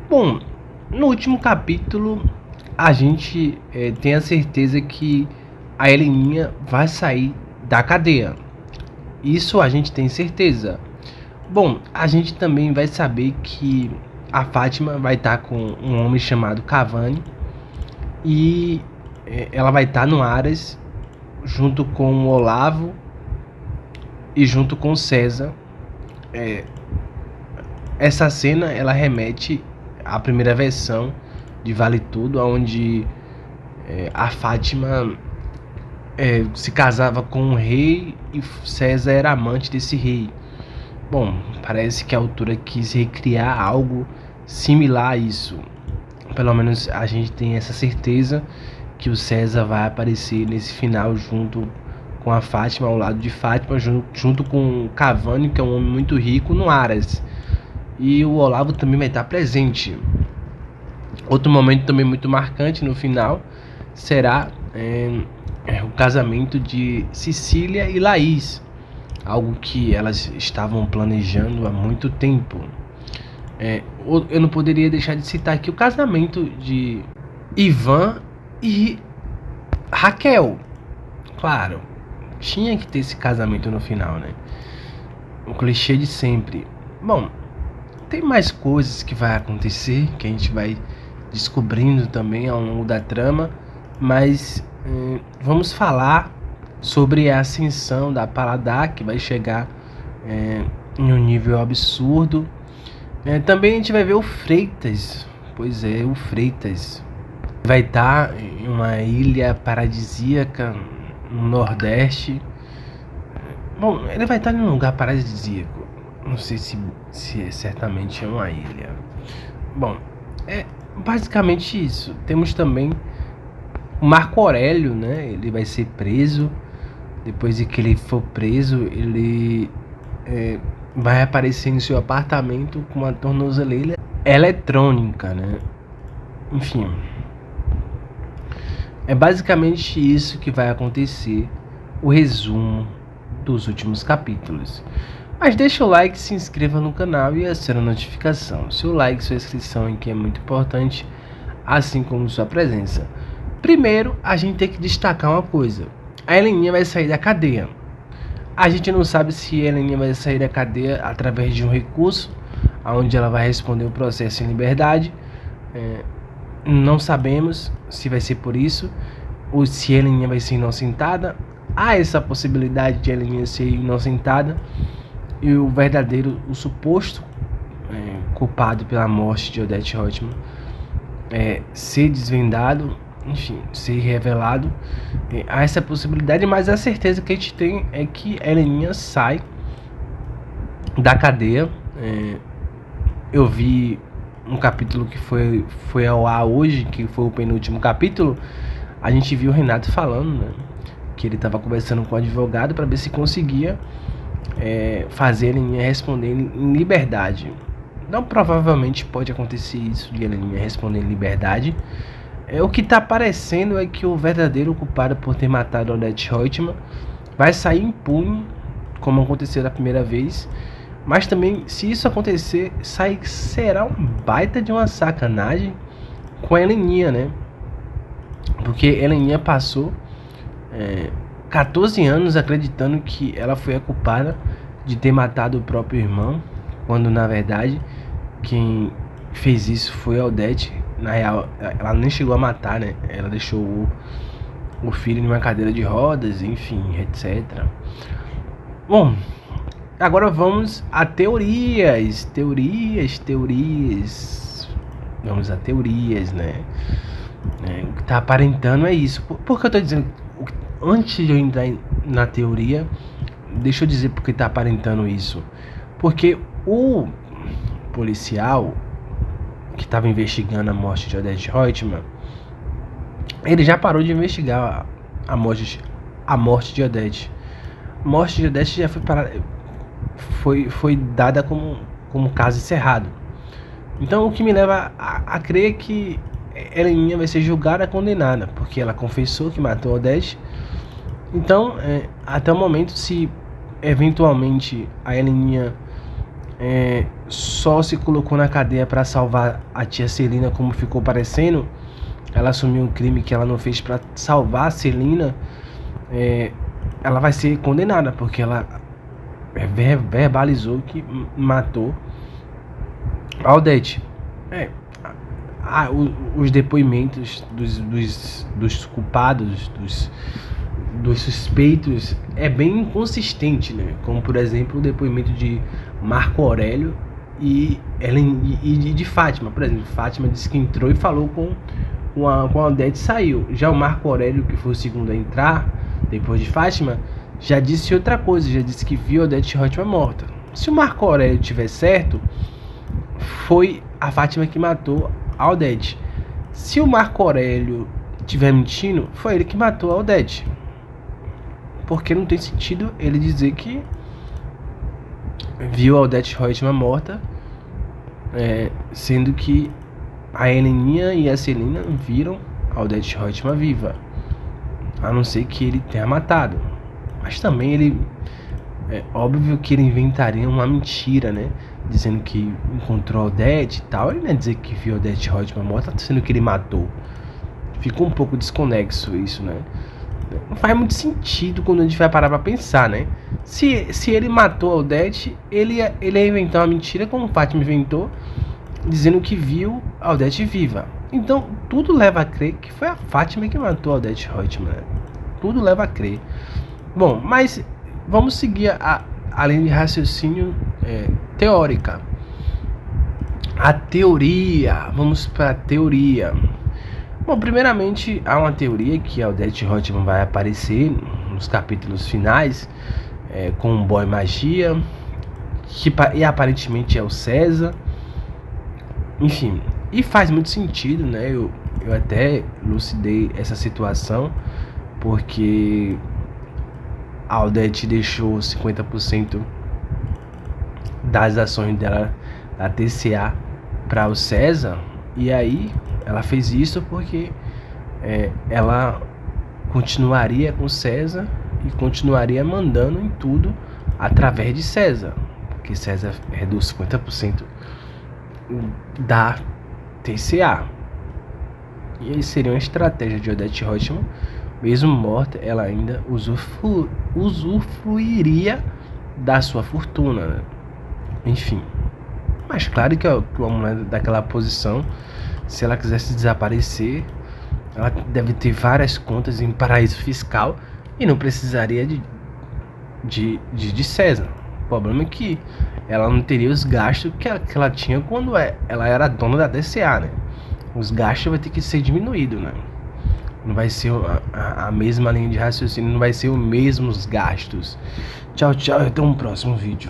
Bom, no último capítulo a gente tem a certeza que a Heleninha vai sair da cadeia. Isso a gente tem certeza. Bom, a gente também vai saber que a Fátima vai estar com um homem chamado Cavani e ela vai estar no Aras junto com o Olavo e junto com o César. Essa cena ela remete à primeira versão de Vale Tudo, onde a Fátima se casava com um rei e César era amante desse rei. Bom, parece que a autora quis recriar algo similar a isso. Pelo menos a gente tem essa certeza que o César vai aparecer nesse final junto com a Fátima, ao lado de Fátima, junto com o Cavani, que é um homem muito rico, no Aras. E o Olavo também vai estar presente. Outro momento também muito marcante no final será o casamento de Cecília e Laís, algo que elas estavam planejando há muito tempo. Eu não poderia deixar de citar aqui o casamento de Ivan e Raquel. Claro, tinha que ter esse casamento no final, né? O clichê de sempre. Bom, tem mais coisas que vai acontecer, que a gente vai descobrindo também ao longo da trama, mas vamos falar sobre a ascensão da Paladar, que vai chegar em um nível absurdo. Também a gente vai ver o Freitas. Pois é, o Freitas vai estar em uma ilha paradisíaca no Nordeste. Bom, ele vai estar em um lugar paradisíaco. Não sei se certamente é uma ilha. Bom, é basicamente isso. Temos também o Marco Aurélio, né? Ele vai ser preso. Depois de que ele for preso, ele vai aparecer em seu apartamento com uma tornozeleira eletrônica, né? Enfim, é basicamente isso que vai acontecer. O resumo dos últimos capítulos. Mas deixa o like, se inscreva no canal e acione a notificação. Seu like, sua inscrição aqui é muito importante, assim como sua presença. Primeiro, a gente tem que destacar uma coisa. A Heleninha vai sair da cadeia. A gente não sabe se a Heleninha vai sair da cadeia através de um recurso, onde ela vai responder o processo em liberdade. Não sabemos se vai ser por isso, ou se a Heleninha vai ser inocentada. Há essa possibilidade de a Heleninha ser inocentada e o verdadeiro, o suposto culpado pela morte de Odete Roitman ser desvendado, enfim, ser revelado. Há essa possibilidade, mas a certeza que a gente tem é que a Heleninha sai da cadeia. Eu vi um capítulo que foi ao ar hoje, que foi o penúltimo capítulo. A gente viu o Renato falando, né, que ele estava conversando com o advogado para ver se conseguia fazer a Heleninha responder em liberdade. Não, provavelmente pode acontecer isso de a Heleninha responder em liberdade. O que está aparecendo é que o verdadeiro culpado por ter matado Odete Roitman vai sair impune, como aconteceu da primeira vez. Mas também, se isso acontecer, será um baita de uma sacanagem com a Heleninha, né? Porque a Heleninha passou 14 anos acreditando que ela foi a culpada de ter matado o próprio irmão, quando na verdade quem fez isso foi a Odete. Na real, ela nem chegou a matar, né? Ela deixou o filho em uma cadeira de rodas, enfim, etc. Bom, agora vamos a teorias. Vamos a teorias, né? O que tá aparentando é isso. Por que eu tô dizendo? Antes de eu entrar na teoria, deixa eu dizer por que tá aparentando isso. Porque o policial que estava investigando a morte de Odete Roitman, ele já parou de investigar a morte de Odete. A morte de Odete já foi dada como caso encerrado. Então o que me leva a crer que Heleninha vai ser julgada e condenada, porque ela confessou que matou Odete. Então, até o momento, se eventualmente a Heleninha só se colocou na cadeia para salvar a tia Celina, como ficou parecendo. Ela assumiu um crime que ela não fez para salvar a Celina. Ela vai ser condenada, porque ela verbalizou que matou a Odete. Os depoimentos dos culpados, dos suspeitos, é bem inconsistente, né? Como, por exemplo, o depoimento de Marco Aurélio e de Fátima. Por exemplo, Fátima disse que entrou e falou com a Odete e saiu. Já o Marco Aurélio, que foi o segundo a entrar, depois de Fátima, já disse outra coisa, já disse que viu a Odete Roitman morta. Se o Marco Aurélio tiver certo, foi a Fátima que matou a Odete. Se o Marco Aurélio estiver mentindo, foi ele que matou a Odete. Porque não tem sentido ele dizer que viu a Odete Roitman morta, sendo que a Heleninha e a Celina viram a Odete Roitman viva. A não ser que ele tenha matado. Mas também é óbvio que ele inventaria uma mentira, né? Dizendo que encontrou a Odete e tal. Ele não ia dizer que viu a Odete Roitman morta, sendo que ele matou. Ficou um pouco desconexo isso, né? Não faz muito sentido quando a gente vai parar pra pensar, né? Se ele matou a Odete, ele ia inventar uma mentira, como o Fátima inventou, dizendo que viu a Odete viva. Então, tudo leva a crer que foi a Fátima que matou a Odete Roitman, né? Tudo leva a crer. Bom, mas vamos seguir a linha de raciocínio teórica. A teoria. Vamos para a teoria. Bom, primeiramente, há uma teoria que a Odete Roitman vai aparecer nos capítulos finais com um boy magia, e aparentemente é o César. Enfim, e faz muito sentido, né? Eu até elucidei essa situação, porque a Odete deixou 50% das ações dela da TCA para o César, e aí ela fez isso porque ela continuaria com César e continuaria mandando em tudo através de César, porque César reduz 50% da TCA. E aí seria uma estratégia de Odete Roitman. Mesmo morta, ela ainda usufruiria da sua fortuna, né? Enfim. Mas claro que uma mulher daquela posição, se ela quisesse desaparecer, ela deve ter várias contas em paraíso fiscal e não precisaria de César. O problema é que ela não teria os gastos que ela tinha quando ela era dona da TCA, né? Os gastos vai ter que ser diminuído, né? Não vai ser a mesma linha de raciocínio, não vai ser os mesmos gastos. Tchau, tchau, até um próximo vídeo.